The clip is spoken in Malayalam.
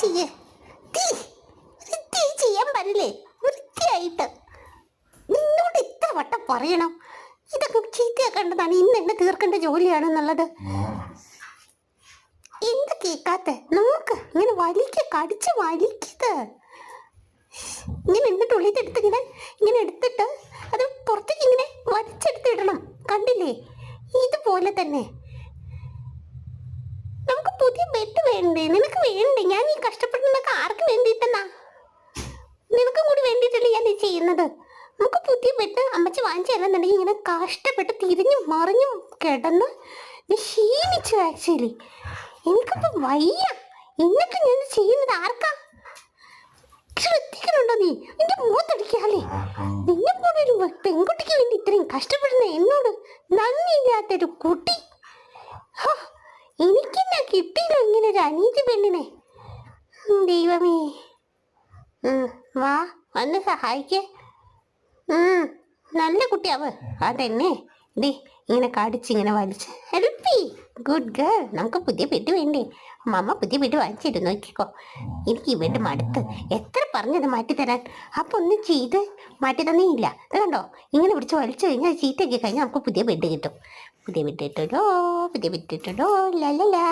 ചെയ്യേ ചെയ്യാൻ പാടില്ലേ വൃത്തിയായിട്ട്. നിന്നോട് ഇത്ര വട്ടം പറയണം ഇതൊക്കെ ചീത്തയാക്കേണ്ടതാണ്, ഇന്ന് എന്നെ തീർക്കേണ്ട ജോലിയാണെന്നുള്ളത്. എന്ത് കേൾക്കാത്ത നമുക്ക് ഇങ്ങനെ കടിച്ച് വലിക്കത്. ഇങ്ങനെ എന്നിട്ട് ഉള്ളിലെടുത്ത് ഇങ്ങനെ എടുത്തിട്ട് അത് പുറത്തേക്ക് ഇങ്ങനെ വലിച്ചെടുത്തിടണം. കണ്ടില്ലേ? ഇതുപോലെ തന്നെ നമുക്ക് പുതിയ ബെഡ് വേണ്ടേ? നിനക്ക് വേണ്ടേ? ഞാൻ ഈ കഷ്ടപ്പെടുന്നതൊക്കെ ആർക്ക് വേണ്ടിയിട്ടെന്നാ? നിനക്കും കൂടി വേണ്ടിയിട്ടല്ലേ ഞാൻ ഈ ചെയ്യുന്നത്. നമുക്ക് പുതിയ ബെഡ് അമ്മച്ചി വാങ്ങിച്ചു തരാന്നുണ്ടെങ്കിൽ ഇങ്ങനെ കഷ്ടപ്പെട്ട് തിരിഞ്ഞും മറിഞ്ഞും കിടന്ന് ക്ഷീണിച്ചു. ആക്ച്വലി എനിക്കിപ്പോൾ വയ്യ. എന്നിട്ട് ഞാൻ ചെയ്യുന്നത് ആർക്കാ? ശ്രദ്ധിക്കണുണ്ടോ നീ? നിന്റെ മുഖത്തടിക്കാല്ലേ? നിന്നെ പോലൊരു പെൺകുട്ടിക്ക് വേണ്ടി ഇത്രയും കഷ്ടപ്പെടുന്ന എന്നോട് നന്ദിയില്ലാത്തൊരു കുട്ടി. എനിക്കെന്നാ കിട്ടിയില്ല ഇങ്ങനെ ഒരു അനീതി പെണ്ണിനെ. ദൈവമേ, വാ വന്ന് സഹായിക്കേ. നല്ല കുട്ടിയാവ് അതന്നെ. ദേ ഇങ്ങനെ കടിച്ചിങ്ങനെ വലിച്ച് ഹെൽപ്പി. Good girl. നമുക്ക് പുതിയ ബെഡ് വേണ്ടേ? മമ്മ പുതിയ ബെഡ് വാങ്ങിച്ചിരുന്നു. നോക്കിക്കോ, എനിക്ക് ഈ ബെഡ് മടുത്ത്. എത്ര പറഞ്ഞത് മാറ്റിത്തരാൻ, അപ്പം ഒന്നും ചെയ്ത് മാറ്റി തന്നേ ഇല്ല. അത് കണ്ടോ, ഇങ്ങനെ പിടിച്ച് വലിച്ചു കഴിഞ്ഞാൽ ചീത്തയൊക്കെ കഴിഞ്ഞാൽ നമുക്ക് പുതിയ ബെഡ് കിട്ടും. പുതിയ ബെഡ് കിട്ടുമല്ലോ, പുതിയ ബെഡ് കിട്ടുമല്ലോ. ലല്ലലാ.